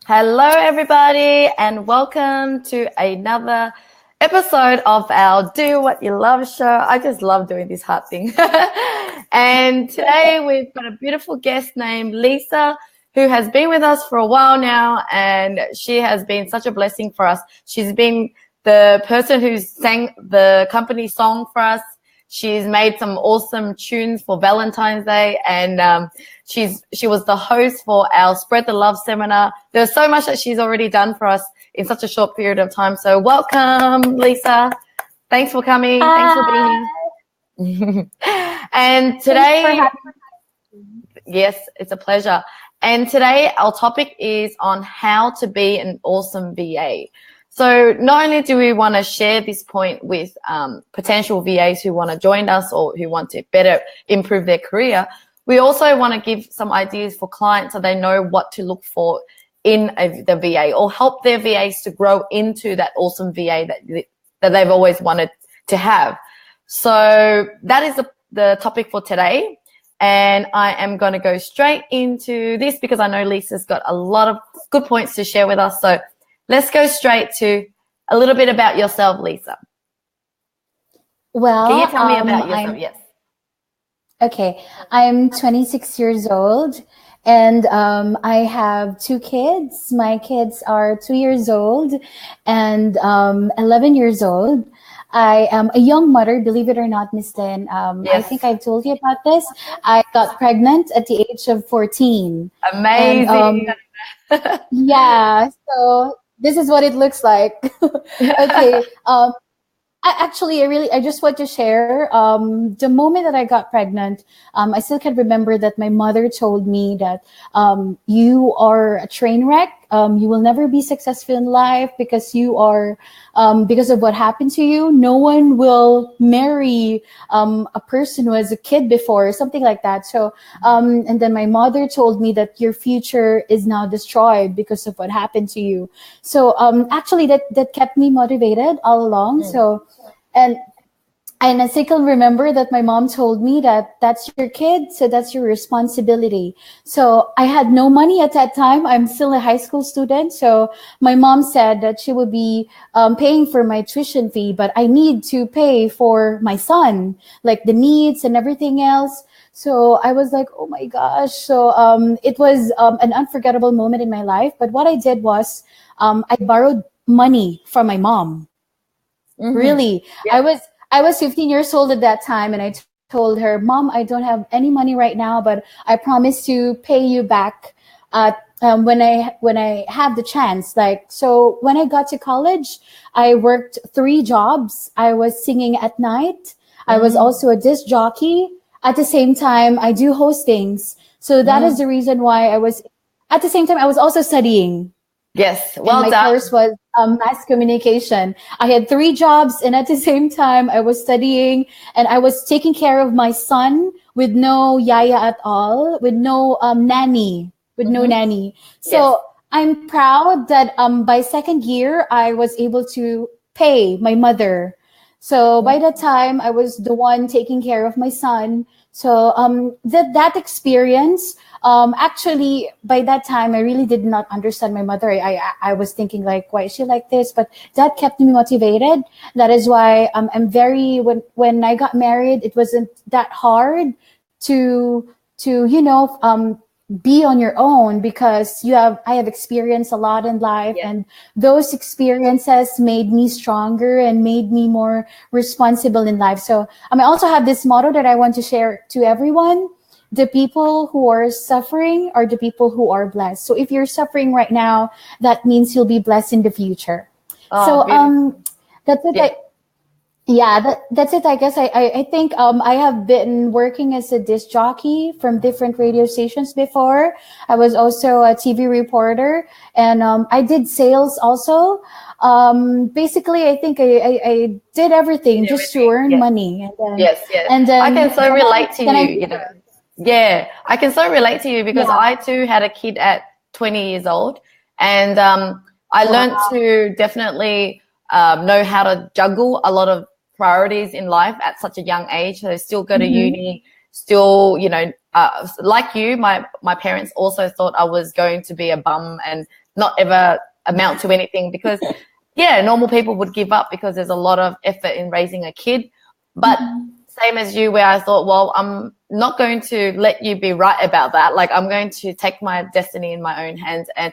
Hello, everybody, and welcome to another episode of our Do What You Love show. I just love doing this heart thing. And today we've got a beautiful guest named Lizza, who has been with us for a while now, and she has been such a blessing for us. She's been the person who sang the company song for us. She's made some awesome tunes for Valentine's Day, and she was the host for our Spread the Love seminar. There's so much that she's already done for us in such a short period of time. So welcome, Lizza. Thanks for coming. Hi. Thanks for being here. And today, yes, it's a pleasure. And today our topic is on how to be an awesome VA. So not only do we want to share this point with potential VAs who want to join us or who want to better improve their career, we also want to give some ideas for clients so they know what to look for in the VA or help their VAs to grow into that awesome VA that they've always wanted to have. So that is the topic for today. And I am going to go straight into this because I know Lisa's got a lot of good points to share with us. So let's go straight to a little bit about yourself, Lizza. Well, can you tell me about yourself? Yes. Okay, I'm 26 years old, and I have two kids. My kids are 2 years old and 11 years old. I am a young mother, believe it or not, Miss Lynn. Yes. I think I've told you about this. I got pregnant at the age of 14. Amazing. And, yeah, so this is what it looks like. Okay. I just want to share the moment that I got pregnant. I still can remember that my mother told me that you are a train wreck. You will never be successful in life because you are because of what happened to you. No one will marry a person who has a kid before, or something like that. So and then my mother told me that your future is now destroyed because of what happened to you. So actually that kept me motivated all along. So and I still can remember that my mom told me that that's your kid, so that's your responsibility. So I had no money at that time. I'm still a high school student. So my mom said that she would be paying for my tuition fee, but I need to pay for my son, like the needs and everything else. So I was like, oh my gosh. So it was an unforgettable moment in my life. But what I did was I borrowed money from my mom. Mm-hmm. Really. Yeah. I was 15 years old at that time, and I told her, Mom, I don't have any money right now, but I promise to pay you back when I have the chance. Like, so when I got to college, I worked 3 jobs. I was singing at night. I was also a disc jockey. At the same time, I do hostings. So that is the reason why at the same time, I was also studying. Yes, well and my done. course was mass communication. I had 3 jobs, and at the same time, I was studying, and I was taking care of my son with no yaya at all, with no nanny, no nanny. So yes. I'm proud that by second year, I was able to pay my mother. So by that time, I was the one taking care of my son. So that experience, actually, by that time, I really did not understand my mother. I was thinking like, why is she like this? But that kept me motivated. That is why I'm very, when I got married, it wasn't that hard to be on your own, because I have experienced a lot in life, and those experiences made me stronger and made me more responsible in life. So I also have this motto that I want to share to everyone. The people who are suffering are the people who are blessed. So if you're suffering right now, that means you'll be blessed in the future. That's it. That's it. I guess I think I have been working as a disc jockey from different radio stations before. I was also a TV reporter, and I did sales also. Basically, I think I did everything just to earn money. And then, yes. And then I can so relate to you. Yeah, I can so relate to you because I too had a kid at 20 years old, and I learned to definitely know how to juggle a lot of priorities in life at such a young age. So still go to uni, still, like you, my parents also thought I was going to be a bum and not ever amount to anything, because normal people would give up because there's a lot of effort in raising a kid. But same as you, where I thought, well, I'm not going to let you be right about that. Like, I'm going to take my destiny in my own hands. And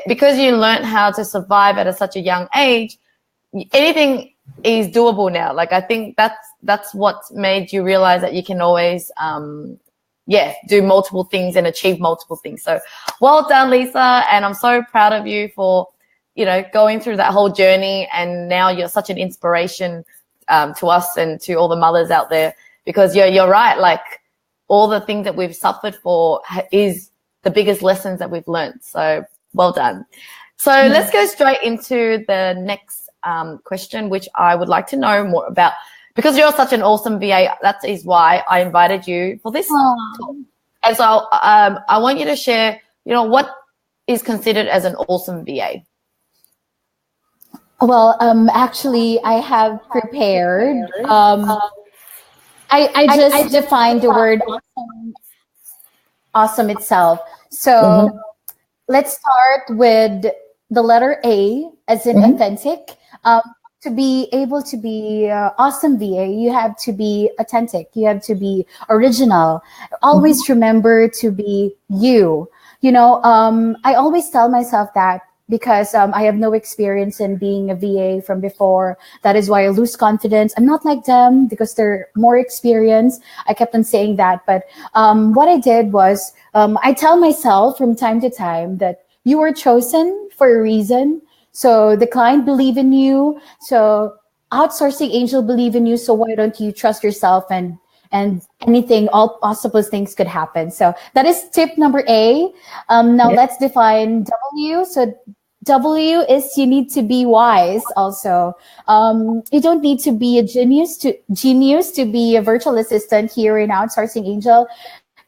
because you learned how to survive at such a young age, anything is doable now. Like, I think that's what made you realize that you can always, do multiple things and achieve multiple things. So well done, Lizza. And I'm so proud of you for, going through that whole journey. And now you're such an inspiration to us and to all the mothers out there, because you're right. Like, all the things that we've suffered for is the biggest lessons that we've learned. So well done. So let's go straight into the next question, which I would like to know more about, because you're such an awesome VA. That is why I invited you for this talk. And so I want you to share, what is considered as an awesome VA. Well, actually, I have prepared. I just defined the word awesome itself. So let's start with the letter A, as in authentic. To be able to be awesome VA, you have to be authentic. You have to be original. Always remember to be you. I always tell myself that, because I have no experience in being a VA from before. That is why I lose confidence. I'm not like them because they're more experienced. I kept on saying that. But what I did was I tell myself from time to time that you were chosen for a reason. So the client believe in you. So Outsourcing Angel believe in you. So why don't you trust yourself, and anything, all possible things could happen. So that is tip number A. Now let's define W. So W is you need to be wise also. You don't need to be a genius to be a virtual assistant here in Outsourcing Angel.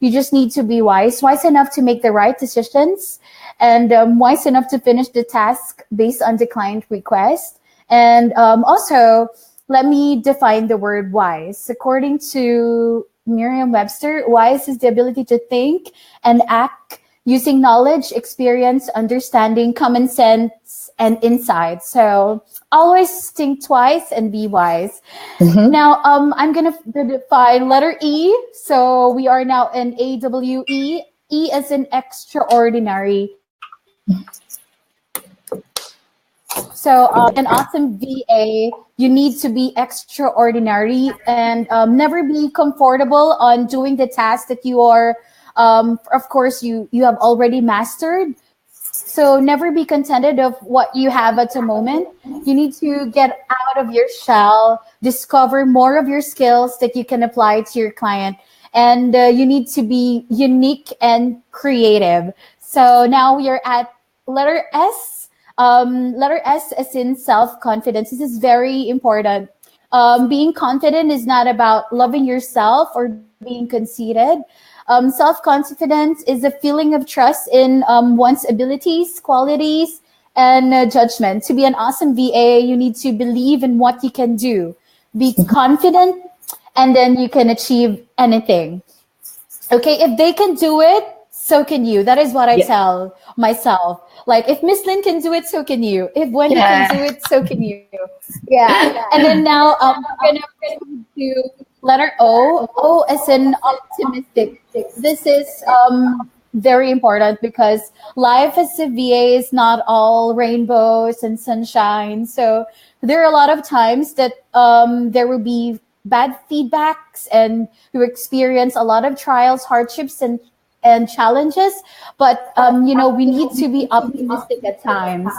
You just need to be wise enough to make the right decisions, and wise enough to finish the task based on the client request. And also, let me define the word wise. According to Merriam-Webster, wise is the ability to think and act using knowledge, experience, understanding, common sense, and insight. So always think twice and be wise. Now, I'm going to define letter E. So we are now in AWE. E as in extraordinary. So an awesome VA, you need to be extraordinary and never be comfortable on doing the task that you are, of course, you have already mastered. So never be contented of what you have at the moment. You need to get out of your shell, discover more of your skills that you can apply to your client. And you need to be unique and creative. So now we are at letter S. Letter S as in self-confidence. This is very important. Being confident is not about loving yourself or being conceited. Self-confidence is a feeling of trust in one's abilities, qualities, and judgment. To be an awesome VA, you need to believe in what you can do. Be confident, and then you can achieve anything. Okay, if they can do it, so can you. That is what I tell myself. Like, if Miss Lynn can do it, so can you. If Wendy can do it, so can you. And then now we're going to do letter O. O as in optimistic. This is very important, because life as a VA is not all rainbows and sunshine. So there are a lot of times that there will be bad feedbacks, and you experience a lot of trials, hardships, and challenges, but we need to be optimistic at times.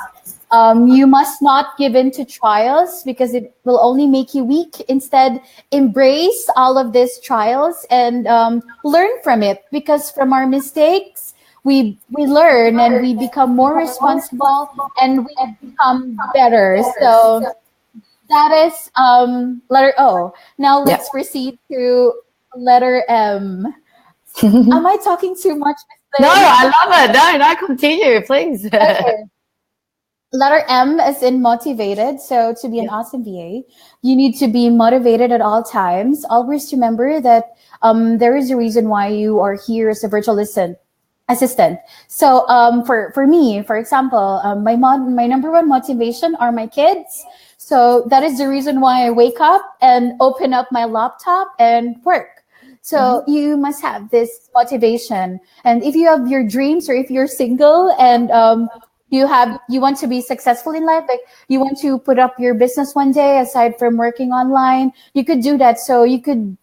You must not give in to trials, because it will only make you weak. Instead, embrace all of these trials and learn from it, because from our mistakes we learn and we become more responsible and we become better. So that is letter O. Now let's proceed to letter M. Am I talking too much? No, I love it. No, continue, please. Okay. Letter M as in motivated. So to be an awesome VA, you need to be motivated at all times. Always remember that there is a reason why you are here as a virtual assistant. So for me, for example, my number one motivation are my kids. So that is the reason why I wake up and open up my laptop and work. So you must have this motivation. And if you have your dreams, or if you're single and you want to be successful in life, like you want to put up your business one day aside from working online, you could do that. So you could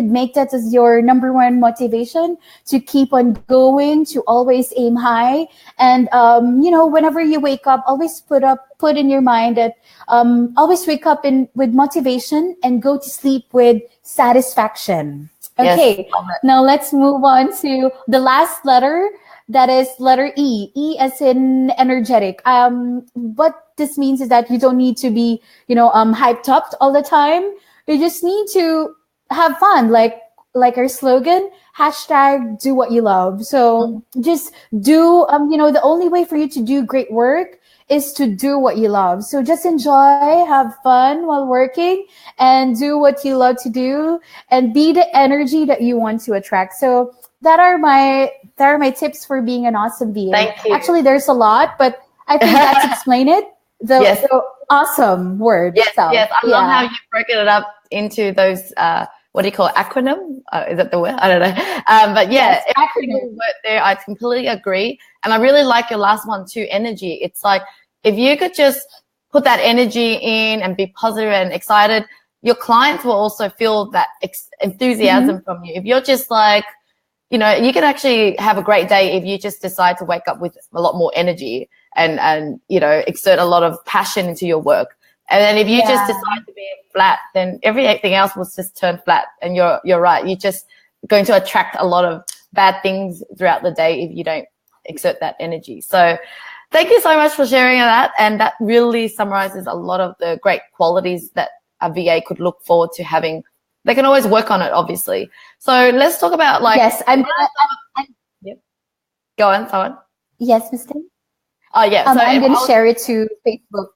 make that as your number one motivation to keep on going, to always aim high. And, whenever you wake up, always put in your mind that, always wake up with motivation and go to sleep with satisfaction. Okay. Yes. Now let's move on to the last letter. That is letter E. E as in energetic. What this means is that you don't need to be, hyped up all the time. You just need to have fun, like our slogan, #do what you love. So just do, the only way for you to do great work is to do what you love. So just enjoy, have fun while working, and do what you love to do, and be the energy that you want to attract. So that are my tips for being an awesome VA. Thank you. Actually, there's a lot, but I think that's explain it. The awesome word. Yes, yes. I love how you've broken it up into those, what do you call it, acronym? Is that the word? I don't know. But yeah, every single word there, I completely agree. And I really like your last one too, energy. It's like, if you could just put that energy in and be positive and excited, your clients will also feel that enthusiasm from you. If you're just like, you can actually have a great day if you just decide to wake up with a lot more energy and exert a lot of passion into your work. And then if you just decide to be flat, then everything else will just turn flat. And you're right. You're just going to attract a lot of bad things throughout the day if you don't exert that energy. So thank you so much for sharing that. And that really summarizes a lot of the great qualities that a VA could look forward to having. They can always work on it, obviously. So let's talk about Yes, Yep. Go on, someone. Yes, Ms. Ting? Oh, yeah. So I'm going to share it to Facebook.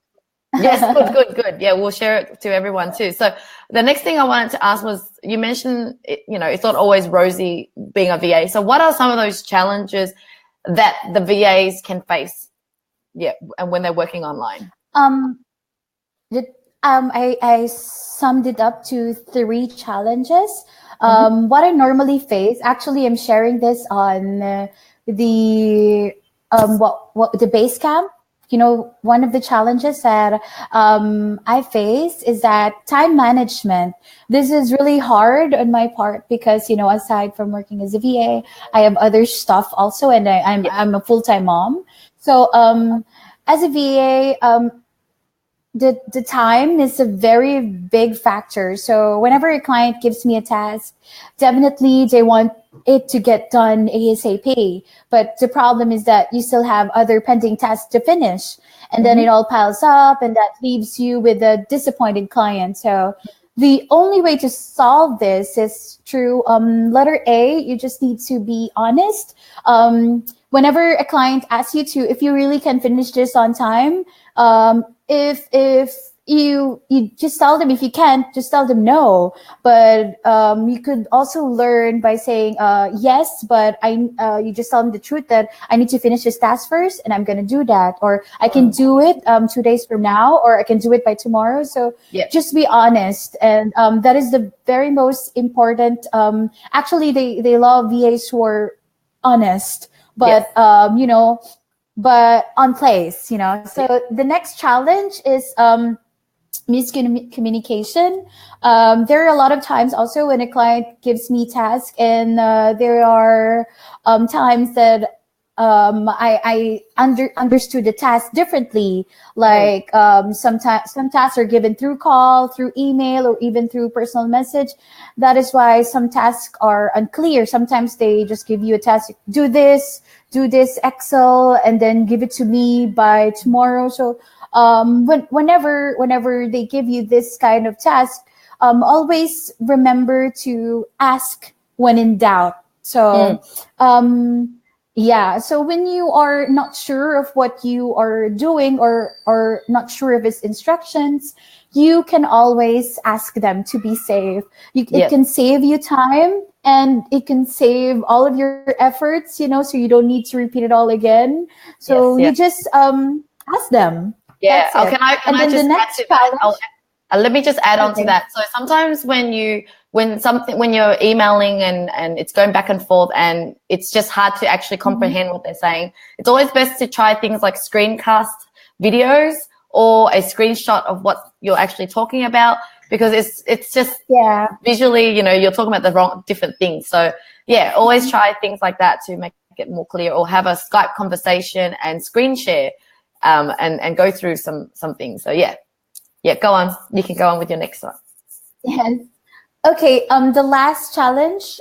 Yes, good. Yeah, we'll share it to everyone too. So the next thing I wanted to ask was, you mentioned, it's not always rosy being a VA. So what are some of those challenges that the VAs can face? Yeah, and when they're working online. I summed it up to 3 challenges. What I normally face, actually, I'm sharing this on the base camp. One of the challenges that I face is that time management. This is really hard on my part because, aside from working as a VA, I have other stuff also, and I'm a full-time mom. So as a VA, the time is a very big factor. So whenever a client gives me a task, definitely they want it to get done ASAP. But the problem is that you still have other pending tasks to finish. And then it all piles up, and that leaves you with a disappointed client. So the only way to solve this is through letter A. You just need to be honest. Whenever a client asks you if you really can finish this on time, if you just tell them, if you can't, just tell them no. But you could also learn by saying yes, but you just tell them the truth that I need to finish this task first, and I'm going to do that, or I can do it 2 days from now, or I can do it by tomorrow. So just be honest, and that is the very most important. Actually, they love VAs who are honest, but but on place, So the next challenge is miscommunication. There are a lot of times also when a client gives me tasks, and there are times that I understood the task differently. Like some tasks are given through call, through email, or even through personal message. That is why some tasks are unclear. Sometimes they just give you a task, do this Excel, and then give it to me by tomorrow. So whenever they give you this kind of task, always remember to ask when in doubt. So Yeah. So when you are not sure of what you are doing, or not sure of its instructions, you can always ask them to be safe. It can save you time, and it can save all of your efforts, so you don't need to repeat it all again. So you just ask them. Yeah. That's it. Can I then just the add next to that? challenge. Let me just add on to Okay. that. So sometimes when you're emailing and it's going back and forth and it's just hard to actually comprehend what they're saying, it's always best to try things like screencast videos or a screenshot of what you're actually talking about, because it's just visually, you're talking about the different things. So yeah, always try things like that to make it more clear, or have a Skype conversation and screen share and go through some things. So yeah, go on. You can go on with your next one. Yes. Okay. The last challenge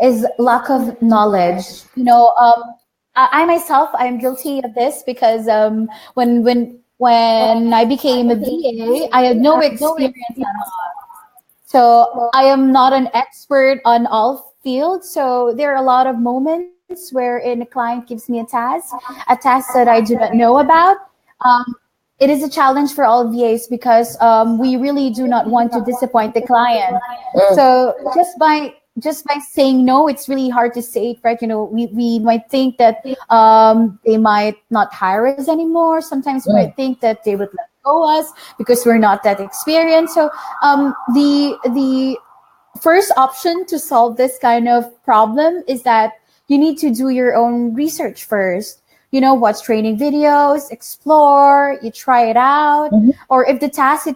is lack of knowledge. I myself, I am guilty of this, because when I became a VA, I had no experience at all. So I am not an expert on all fields. So there are a lot of moments wherein a client gives me a task that I do not know about. It is a challenge for all VAs, because we really do not want to disappoint the client. So just by saying no, it's really hard to say it, right? We might think that they might not hire us anymore. Sometimes we might think that they would let go us because we're not that experienced. So the first option to solve this kind of problem is that you need to do your own research first. Watch training videos, explore, you try it out. Or if the task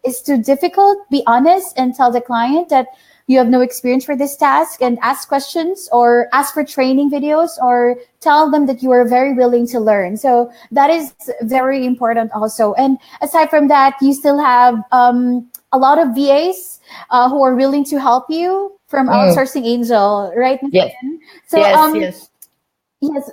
is too difficult, be honest and tell the client that you have no experience for this task, and ask questions or ask for training videos, or tell them that you are very willing to learn. So that is very important also. And aside from that, you still have a lot of VAs who are willing to help you from Outsourcing Angel, right? Yes. So, yes. Yes.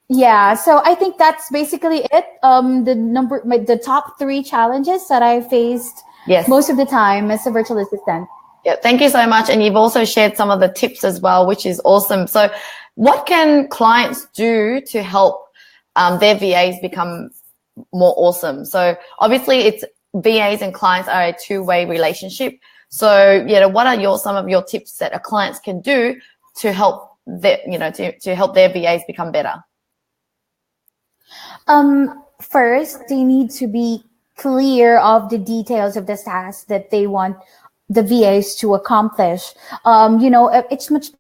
Yeah, so I think that's basically it. The top 3 challenges that I faced most of the time as a virtual assistant. Yeah, thank you so much. And you've also shared some of the tips as well, which is awesome. So what can clients do to help their VAs become more awesome? So obviously it's VAs and clients are a two-way relationship. So, what are some of your tips that clients can do to help to help their VAs become better? First, they need to be clear of the details of the task that they want the VAs to accomplish. It's much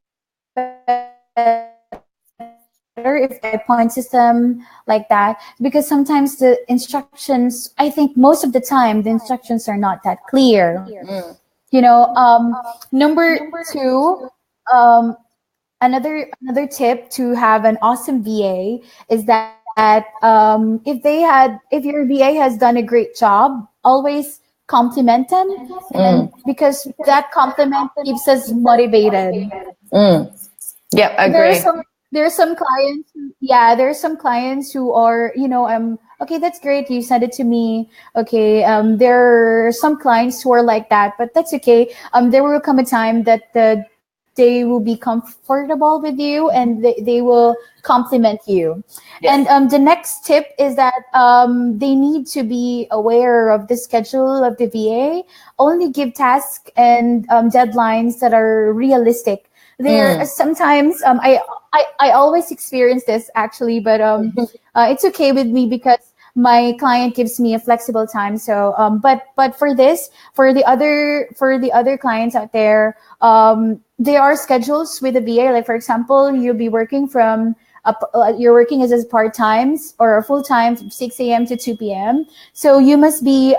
better if I point system like that, because sometimes the instructions, I think most of the time, the instructions are not that clear. Number 2, another tip to have an awesome VA is that if your VA has done a great job, always compliment them, and because that compliment keeps us motivated. Yeah, I agree. There are some clients who are, okay, that's great, you sent it to me. Okay, there are some clients who are like that, but that's okay. There will come a time that they will be comfortable with you, and they will compliment you. Yes. And the next tip is that they need to be aware of the schedule of the VA. Only give tasks and deadlines that are realistic. There sometimes I always experience this actually, but it's okay with me because my client gives me a flexible time. So but for the other clients out there, there are schedules with the VA. Like for example, you'll be working you're working as a part-time or a full-time from 6 a.m. to 2 p.m. So you must be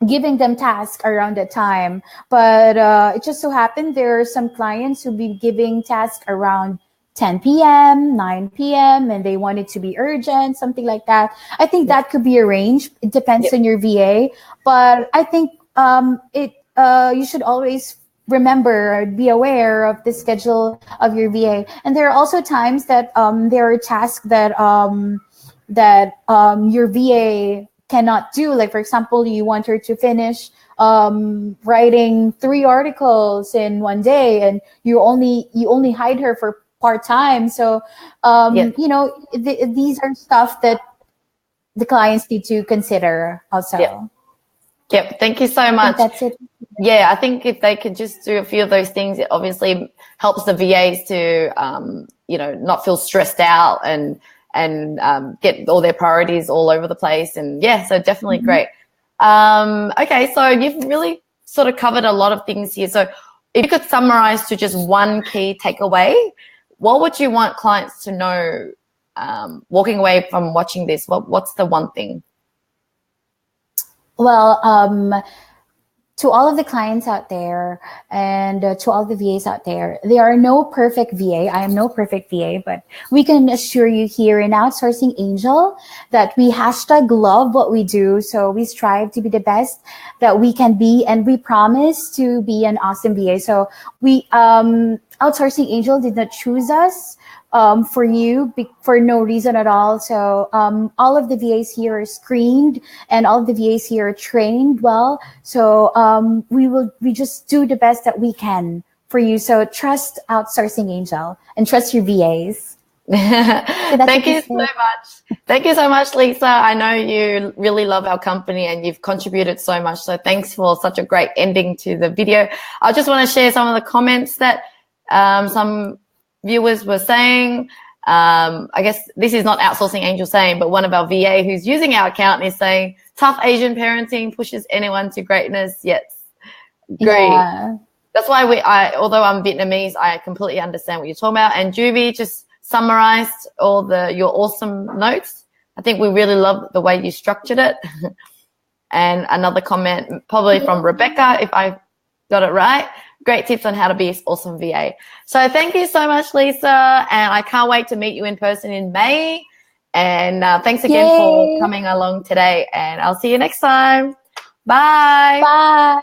giving them tasks around that time. But it just so happened there are some clients who be giving tasks around 10 p.m., 9 p.m., and they want it to be urgent, something like that. I think that could be arranged. It depends on your VA. But I think you should always remember, be aware of the schedule of your VA. And there are also times that there are tasks that your VA cannot do. Like for example, you want her to finish writing 3 articles in one day, and you only hide her for part-time. So, you know, these are stuff that the clients need to consider also. Yep. Thank you so much. That's it. Yeah, I think if they could just do a few of those things, it obviously helps the VAs to, you know, not feel stressed out and get all their priorities all over the place. And yeah, so definitely great. Okay, so you've really sort of covered a lot of things here. So if you could summarize to just one key takeaway, what would you want clients to know walking away from watching this? What's the one thing? Well, to all of the clients out there and to all the VAs out there, there are no perfect VA. I am no perfect VA, but we can assure you here in Outsourcing Angel that we #love what we do. So we strive to be the best that we can be, and we promise to be an awesome VA. So we, Outsourcing Angel did not choose us for you for no reason at all. So all of the VAs here are screened and all of the VAs here are trained well. So we just do the best that we can for you. So trust Outsourcing Angel and trust your VAs. Thank you so much. Thank you so much, Lizza. I know you really love our company and you've contributed so much. So thanks for such a great ending to the video. I just want to share some of the comments that some viewers were saying. I guess this is not Outsourcing Angel saying, but one of our VA who's using our account is saying, tough Asian parenting pushes anyone to greatness. Yes, great. Yeah. That's why although I'm Vietnamese, I completely understand what you're talking about. And Juvie just summarized all your awesome notes. I think we really love the way you structured it. And another comment, probably from Rebecca, if I got it right. Great tips on how to be an awesome VA. So thank you so much, Lizza. And I can't wait to meet you in person in May. And thanks again for coming along today. And I'll see you next time. Bye. Bye.